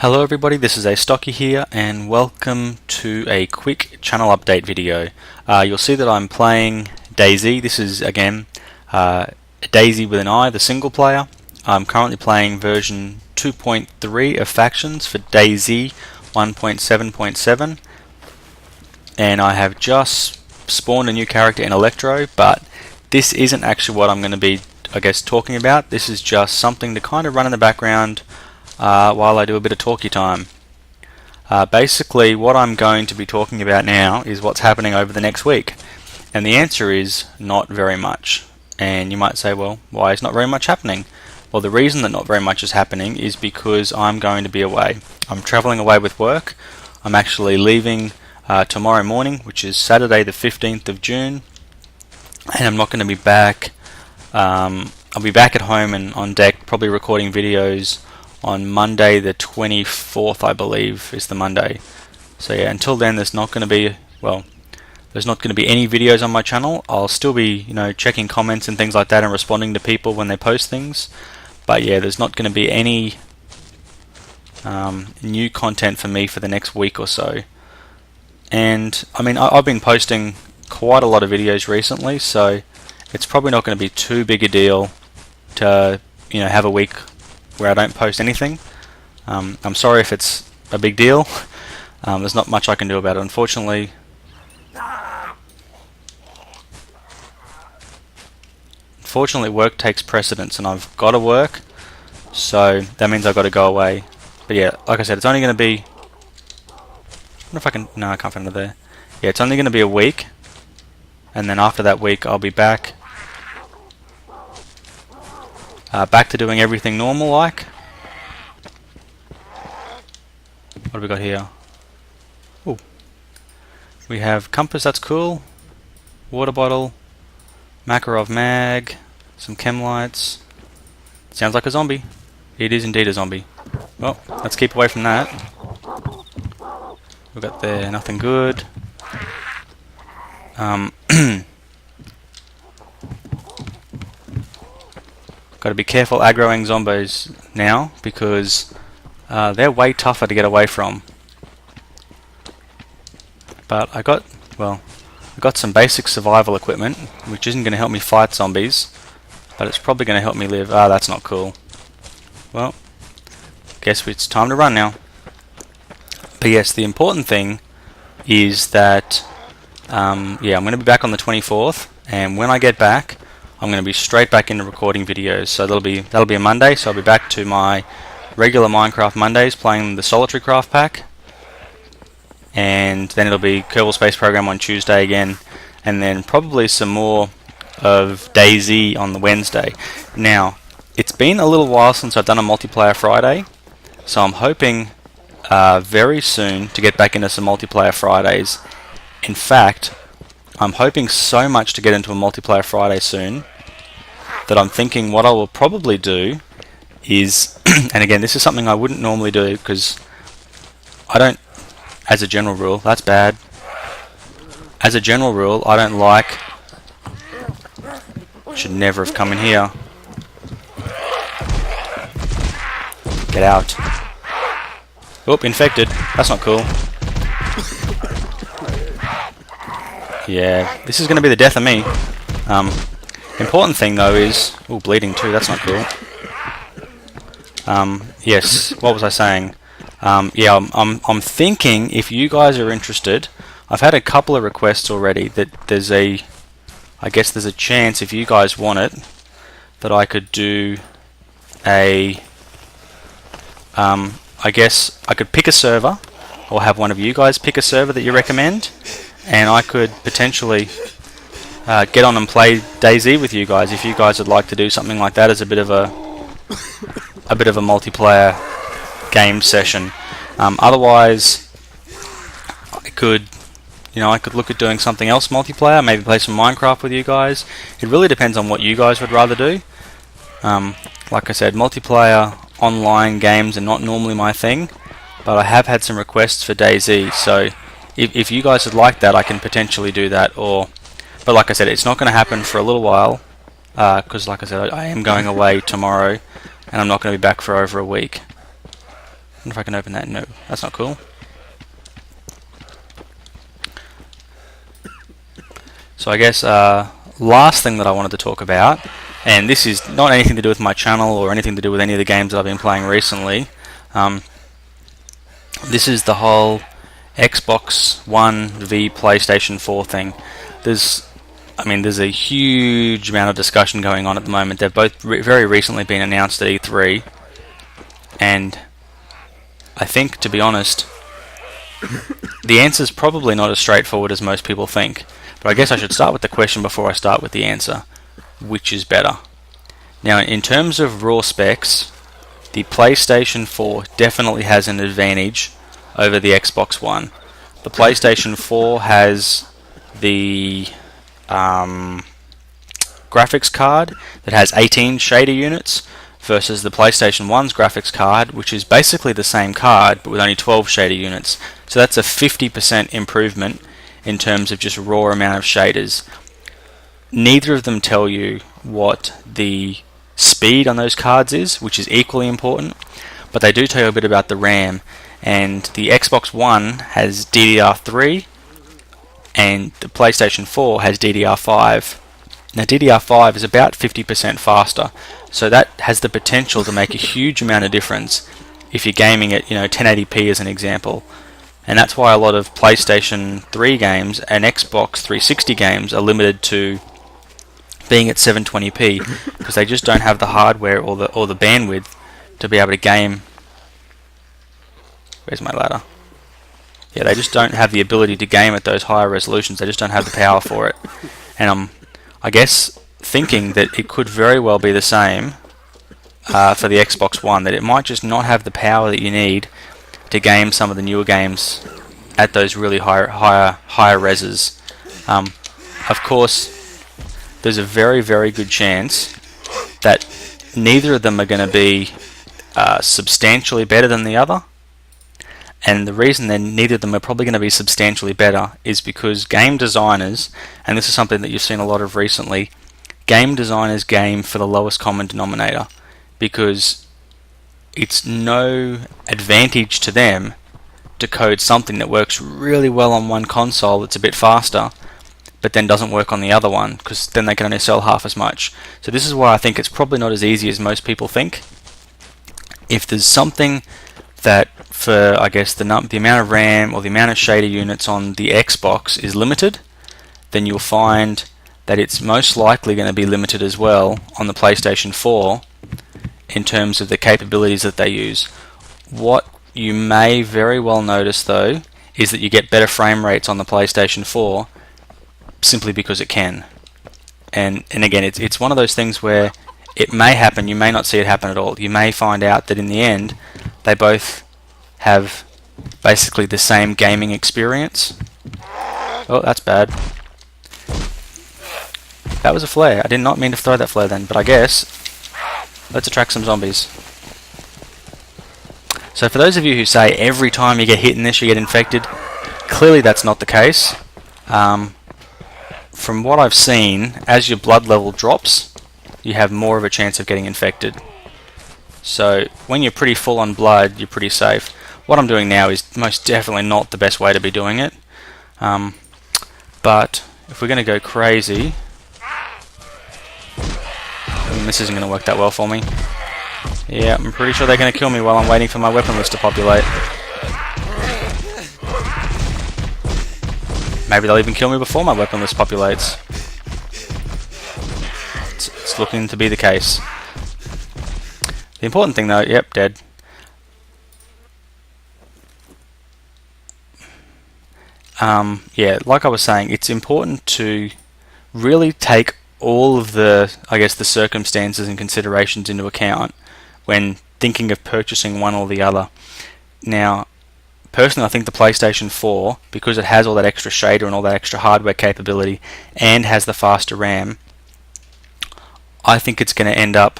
Hello everybody, this is Astocky here and welcome to a quick channel update video. You'll see that I'm playing DayZ. This is again DayZ with an I, the single player. I'm currently playing version 2.3 of factions for DayZ 1.7.7 and I have just spawned a new character in Electro, but this isn't actually what I'm going to be, I guess, talking about. This is just something to kind of run in the background while I do a bit of talkie time. Basically what I'm going to be talking about now is what's happening over the next week, and the answer is not very much. And you might say, well, why is not very much happening? Well, the reason that not very much is happening is because I'm going to be away. I'm traveling away with work. I'm actually leaving tomorrow morning, which is Saturday the 15th of June, and I'm not going to be back. I'll be back at home and on deck, probably recording videos on Monday the 24th, I believe, is the Monday. So yeah, until then there's not going to be, well, there's not going to be any videos on my channel. I'll still be, checking comments and things like that and responding to people when they post things. But yeah, there's not going to be any new content for me for the next week or so. And I mean, I've been posting quite a lot of videos recently, so it's probably not going to be too big a deal to, have a week where I don't post anything. I'm sorry if it's a big deal. There's not much I can do about it, unfortunately. Unfortunately, work takes precedence, and I've got to work, so that means I've got to go away. But yeah, like I said, it's only going to be. I wonder if I can. No, I can't find it there. Yeah, it's only going to be a week, and then after that week, I'll be back. Back to doing everything normal like. What have we got here? Ooh. We have compass, that's cool. Water bottle. Makarov mag. Some chem lights. Sounds like a zombie. It is indeed a zombie. Well, let's keep away from that. We've got there nothing good. Got to be careful aggroing zombies now because they're way tougher to get away from. But I got some basic survival equipment, which isn't going to help me fight zombies, but it's probably going to help me live. Ah, that's not cool. Well, guess it's time to run now. But yes, the important thing is that I'm going to be back on the 24th, and when I get back, I'm going to be straight back into recording videos. So that'll be a Monday. So I'll be back to my regular Minecraft Mondays, playing the Solitary Craft pack, and then it'll be Kerbal Space Program on Tuesday again, and then probably some more of DayZ on the Wednesday. Now, it's been a little while since I've done a multiplayer Friday, so I'm hoping very soon to get back into some multiplayer Fridays. In fact, I'm hoping so much to get into a multiplayer Friday soon that I'm thinking what I will probably do is, and again, this is something I wouldn't normally do because I don't, as a general rule, that's bad. As a general rule, I don't like, should never have come in here. Get out. Oop, infected. That's not cool. Yeah, this is going to be the death of me. Important thing though is, ooh, bleeding too. That's not cool. Yes, what was I saying? Yeah, I'm thinking if you guys are interested, I've had a couple of requests already that I guess there's a chance if you guys want it that I could do I guess I could pick a server, or have one of you guys pick a server that you recommend, and I could potentially get on and play DayZ with you guys if you guys would like to do something like that as a bit of a multiplayer game session. Otherwise, I could look at doing something else multiplayer, maybe play some Minecraft with you guys. It really depends on what you guys would rather do. Like I said, multiplayer online games are not normally my thing, but I have had some requests for DayZ, so if you guys would like that, I can potentially do that. But like I said, it's not going to happen for a little while, because like I said, I am going away tomorrow, and I'm not going to be back for over a week. wonder if I can open that. No, that's not cool. So I guess last thing that I wanted to talk about, and this is not anything to do with my channel or anything to do with any of the games that I've been playing recently. This is the whole Xbox One v PlayStation 4 thing. There's a huge amount of discussion going on at the moment. They've both very recently been announced at E3, and I think, to be honest, the answer's probably not as straightforward as most people think. But I guess I should start with the question before I start with the answer. Which is better? Now, in terms of raw specs, the PlayStation 4 definitely has an advantage over the Xbox One. The PlayStation 4 has the graphics card that has 18 shader units versus the PlayStation 1's graphics card, which is basically the same card but with only 12 shader units. So that's a 50% improvement in terms of just raw amount of shaders. Neither of them tell you what the speed on those cards is, which is equally important, but they do tell you a bit about the RAM. And the Xbox One has DDR3 and the PlayStation 4 has DDR5. Now DDR5 is about 50% faster, so that has the potential to make a huge amount of difference if you're gaming at 1080p as an example. And that's why a lot of PlayStation 3 games and Xbox 360 games are limited to being at 720p because they just don't have the hardware or the bandwidth to be able to game. Where's my ladder? Yeah, they just don't have the ability to game at those higher resolutions. They just don't have the power for it. And I'm, I guess, thinking that it could very well be the same for the Xbox One, that it might just not have the power that you need to game some of the newer games at those really higher reses. Of course, there's a very, very good chance that neither of them are going to be substantially better than the other. And the reason that neither of them are probably going to be substantially better is because game designers, and this is something that you've seen a lot of recently, game designers game for the lowest common denominator, because it's no advantage to them to code something that works really well on one console that's a bit faster, but then doesn't work on the other one, because then they can only sell half as much. So this is why I think it's probably not as easy as most people think. If there's something that, for I guess the amount of RAM or the amount of shader units on the Xbox is limited, then you'll find that it's most likely going to be limited as well on the PlayStation 4 in terms of the capabilities that they use. What you may very well notice though is that you get better frame rates on the PlayStation 4 simply because it can. And again, it's one of those things where it may happen, you may not see it happen at all. You may find out that in the end they both have basically the same gaming experience. Oh, that's bad. That was a flare. I did not mean to throw that flare then, but I guess let's attract some zombies. So for those of you who say every time you get hit in this you get infected, clearly that's not the case. From what I've seen, as your blood level drops, you have more of a chance of getting infected. So when you're pretty full on blood, you're pretty safe. What I'm doing now is most definitely not the best way to be doing it. But if we're going to go crazy, this isn't going to work that well for me. Yeah, I'm pretty sure they're going to kill me while I'm waiting for my weapon list to populate. Maybe they'll even kill me before my weapon list populates. It's looking to be the case. The important thing though, yep, dead. Yeah, like I was saying, it's important to really take all of the, I guess, the circumstances and considerations into account when thinking of purchasing one or the other. Now, personally, I think the PlayStation 4, because it has all that extra shader and all that extra hardware capability and has the faster RAM, I think it's going to end up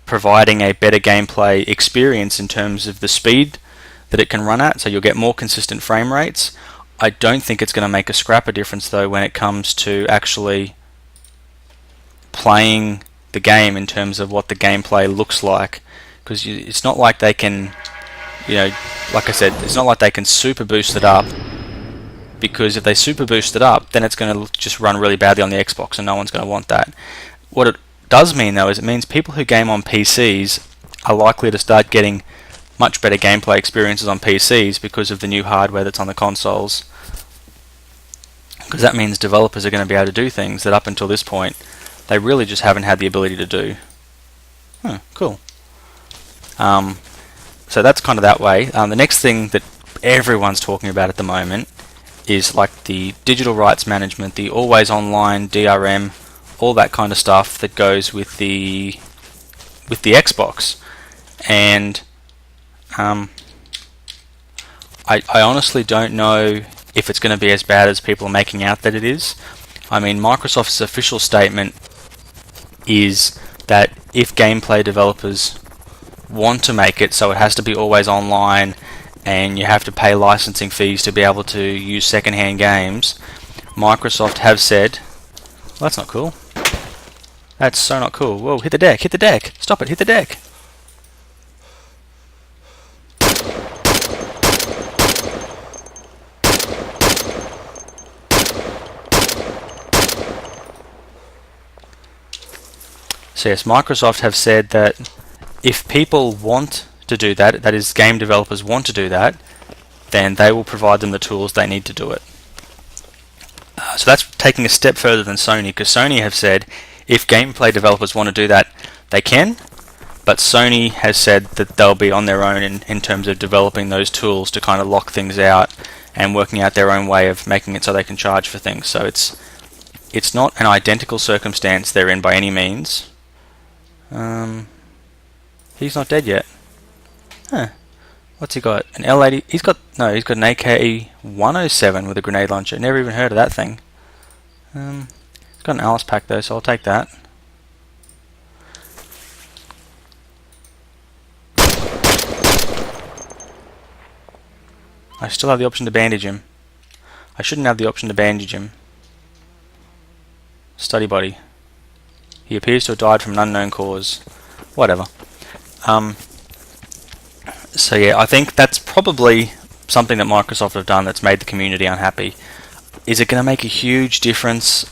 providing a better gameplay experience in terms of the speed that it can run at, so you'll get more consistent frame rates. I don't think it's going to make a scrap of difference though when it comes to actually playing the game in terms of what the gameplay looks like. because it's not like they can, you know, like I said, it's not like they can super boost it up, because if they super boost it up, then it's going to just run really badly on the Xbox, and no one's going to want that. What it does mean, though, is it means people who game on PCs are likely to start getting much better gameplay experiences on PCs because of the new hardware that's on the consoles. Because that means developers are going to be able to do things that up until this point they really just haven't had the ability to do. Cool. So that's kind of that way. The next thing that everyone's talking about at the moment is like the digital rights management, the always online DRM, all that kind of stuff that goes with the Xbox. And I honestly don't know if it's going to be as bad as people are making out that it is. I mean, Microsoft's official statement is that if gameplay developers want to make it so it has to be always online and you have to pay licensing fees to be able to use secondhand games, Microsoft have said, well, that's not cool. That's so not cool. Whoa, hit the deck, hit the deck. Stop it, hit the deck. So yes, Microsoft have said that if people want to do that, that is, game developers want to do that, then they will provide them the tools they need to do it. So that's taking a step further than Sony, because Sony have said if gameplay developers want to do that, they can, but Sony has said that they'll be on their own in terms of developing those tools to kind of lock things out and working out their own way of making it so they can charge for things. So it's not an identical circumstance they're in by any means. He's not dead yet. Huh. What's he got? An L80? He's got an AK-107 with a grenade launcher. Never even heard of that thing. He's got an Alice pack though, so I'll take that. I still have the option to bandage him. I shouldn't have the option to bandage him. Study body. He appears to have died from an unknown cause. Whatever. So yeah, I think that's probably something that Microsoft have done that's made the community unhappy. Is it going to make a huge difference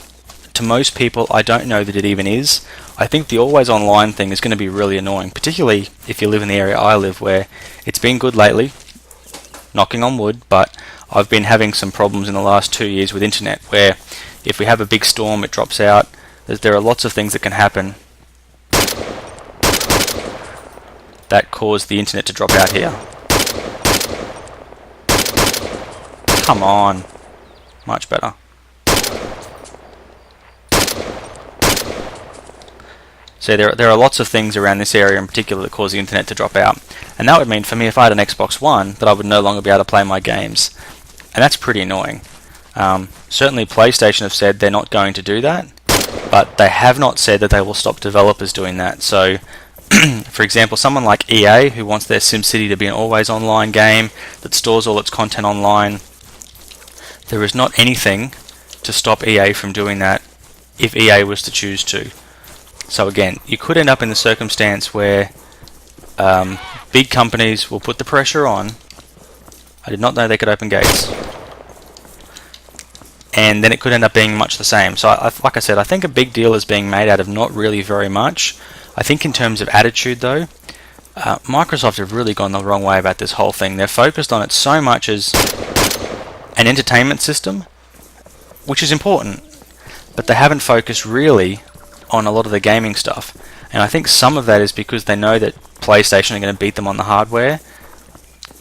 to most people? I don't know that it even is. I think the always online thing is going to be really annoying, particularly if you live in the area I live, where it's been good lately, knocking on wood, but I've been having some problems in the last 2 years with internet, where if we have a big storm it drops out. There are lots of things that can happen that cause the internet to drop out here. Come on. Much better. So there are lots of things around this area in particular that cause the internet to drop out. And that would mean for me, if I had an Xbox One, that I would no longer be able to play my games. And that's pretty annoying. Certainly PlayStation have said they're not going to do that, but they have not said that they will stop developers doing that. So for example, someone like EA, who wants their SimCity to be an always online game that stores all its content online, there is not anything to stop EA from doing that if EA was to choose to. So again, you could end up in the circumstance where big companies will put the pressure on. I did not know they could open gates. And then it could end up being much the same. So like I said, I think a big deal is being made out of not really very much. I think in terms of attitude though, Microsoft have really gone the wrong way about this whole thing. They're focused on it so much as an entertainment system, which is important, but they haven't focused really on a lot of the gaming stuff. And I think some of that is because they know that PlayStation are going to beat them on the hardware,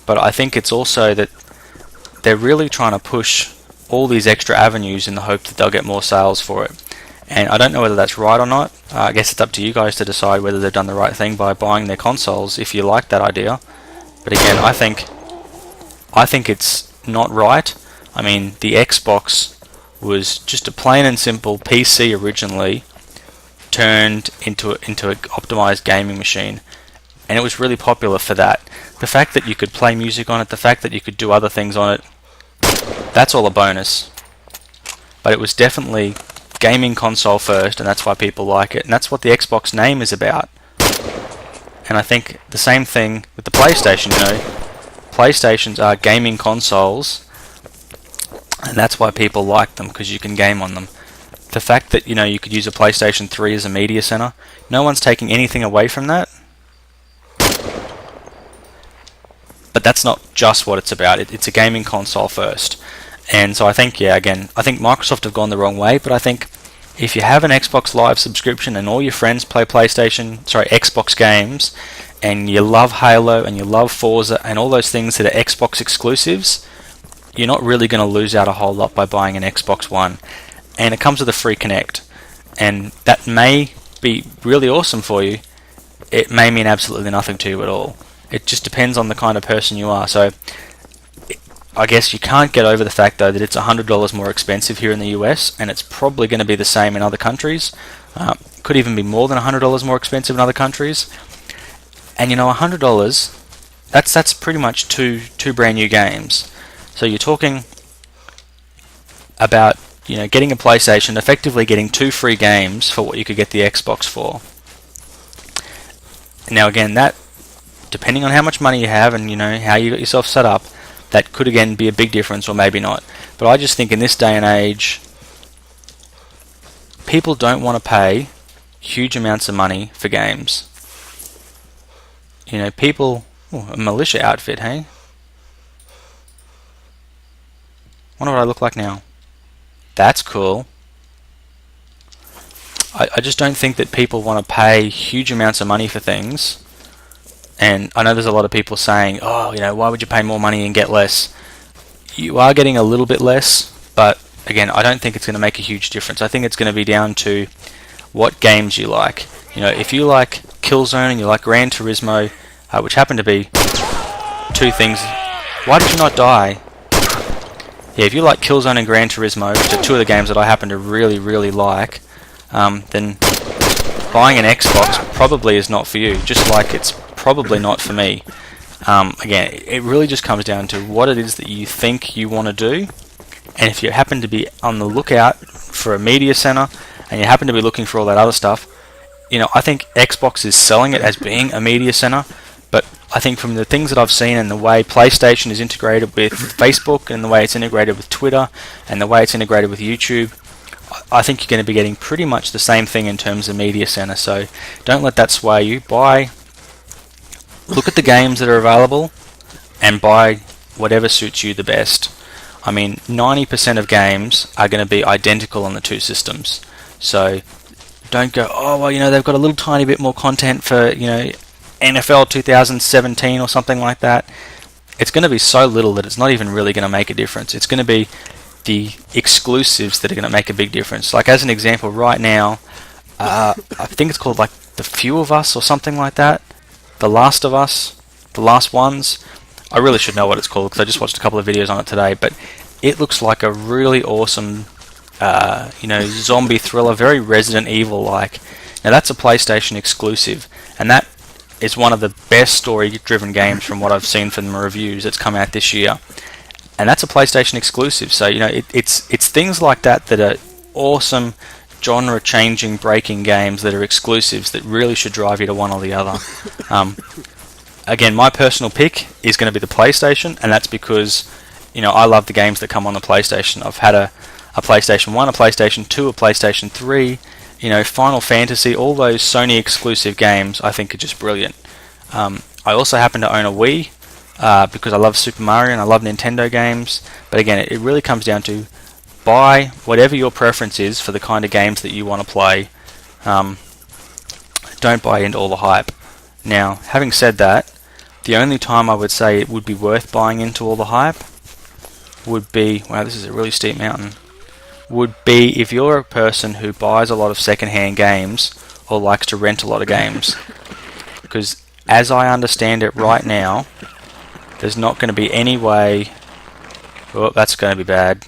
but I think it's also that they're really trying to push all these extra avenues in the hope that they'll get more sales for it. And I don't know whether that's right or not. I guess it's up to you guys to decide whether they've done the right thing by buying their consoles, if you like that idea. But again, I think it's not right. I mean, the Xbox was just a plain and simple PC originally, turned into an optimized gaming machine, and it was really popular for that. The fact that you could play music on it, the fact that you could do other things on it, that's all a bonus. But it was definitely gaming console first, and that's why people like it, and that's what the Xbox name is about. And I think the same thing with the PlayStation. PlayStations are gaming consoles, and that's why people like them, because you can game on them. The fact that you could use a PlayStation 3 as a media center, no one's taking anything away from that. But that's not just what it's about. It's a gaming console first. And so I think, I think Microsoft have gone the wrong way, but I think if you have an Xbox Live subscription and all your friends play Xbox games, and you love Halo and you love Forza and all those things that are Xbox exclusives, you're not really going to lose out a whole lot by buying an Xbox One. And it comes with a free Kinect. And that may be really awesome for you. It may mean absolutely nothing to you at all. It just depends on the kind of person you are. So I guess you can't get over the fact, though, that it's $100 more expensive here in the US, and it's probably going to be the same in other countries. Could even be more than $100 more expensive in other countries. And $100, that's pretty much two brand new games. So you're talking about getting a PlayStation, effectively getting 2 free games for what you could get the Xbox for. Now again, that depending on how much money you have and how you got yourself set up, that could again be a big difference, or maybe not. But I just think in this day and age, people don't want to pay huge amounts of money for games. People... a militia outfit, hey? Wonder what I look like now. That's cool. I just don't think that people want to pay huge amounts of money for things. And I know there's a lot of people saying, oh, why would you pay more money and get less? You are getting a little bit less, but again, I don't think it's going to make a huge difference. I think it's going to be down to what games you like. If you like Killzone and you like Gran Turismo, which happen to be 2 things. Why did you not die? Yeah, if you like Killzone and Gran Turismo, which are 2 of the games that I happen to really, really like, then buying an Xbox probably is not for you, just like it's probably not for me. Again, it really just comes down to what it is that you think you want to do, and if you happen to be on the lookout for a media center, and you happen to be looking for all that other stuff, I think Xbox is selling it as being a media center, but I think from the things that I've seen and the way PlayStation is integrated with Facebook and the way it's integrated with Twitter and the way it's integrated with YouTube, I think you're going to be getting pretty much the same thing in terms of media center. So don't let that sway you. Look at the games that are available and buy whatever suits you the best. I mean, 90% of games are going to be identical on the 2 systems. So don't go, oh, well, they've got a little tiny bit more content for, NFL 2017 or something like that. It's going to be so little that it's not even really going to make a difference. It's going to be the exclusives that are going to make a big difference. Like as an example, right now, I think it's called like The Few of Us or something like that. The Last of Us, The Last Ones. I really should know what it's called because I just watched a couple of videos on it today. But it looks like a really awesome, zombie thriller, very Resident Evil-like. Now that's a PlayStation exclusive, and that is one of the best story-driven games from what I've seen from the reviews that's come out this year. And that's a PlayStation exclusive, so it's things like that that are awesome, genre-changing, breaking games that are exclusives that really should drive you to one or the other. Again, my personal pick is going to be the PlayStation, and that's because I love the games that come on the PlayStation. I've had a PlayStation 1, a PlayStation 2, a PlayStation 3. Final Fantasy, all those Sony exclusive games I think are just brilliant. I also happen to own a Wii because I love Super Mario and I love Nintendo games. But again, it really comes down to buy whatever your preference is for the kind of games that you want to play. Don't buy into all the hype. Now, having said that, the only time I would say it would be worth buying into all the hype would be, wow, this is a really steep mountain, would be if you're a person who buys a lot of second-hand games or likes to rent a lot of games. Because as I understand it right now, there's not going to be any way... Oh, that's going to be bad.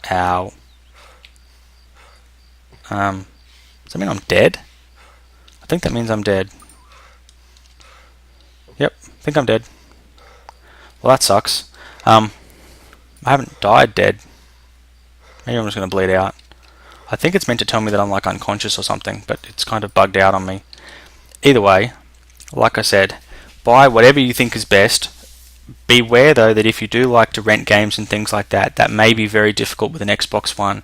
Ow. Does that mean I'm dead? I think that means I'm dead. Yep, I think I'm dead. Well, that sucks. I haven't died dead. Maybe I'm just going to bleed out. I think it's meant to tell me that I'm like unconscious or something, but it's kind of bugged out on me. Either way, like I said, buy whatever you think is best. Beware though that if you do like to rent games and things like that, that may be very difficult with an Xbox One.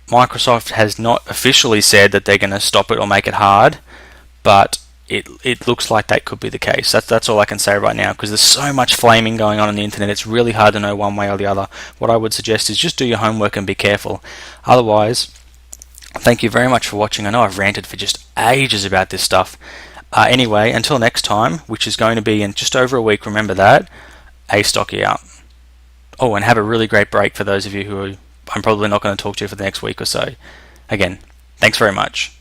Microsoft has not officially said that they're going to stop it or make it hard, but it looks like that could be the case. That's all I can say right now, because there's so much flaming going on the internet. It's really hard to know one way or the other. What I would suggest is just do your homework and be careful. Otherwise, thank you very much for watching. I know I've ranted for just ages about this stuff. Anyway, until next time, which is going to be in just over a week, remember that, Astocky out. Oh, and have a really great break for those of you who I'm probably not going to talk to for the next week or so. Again, thanks very much.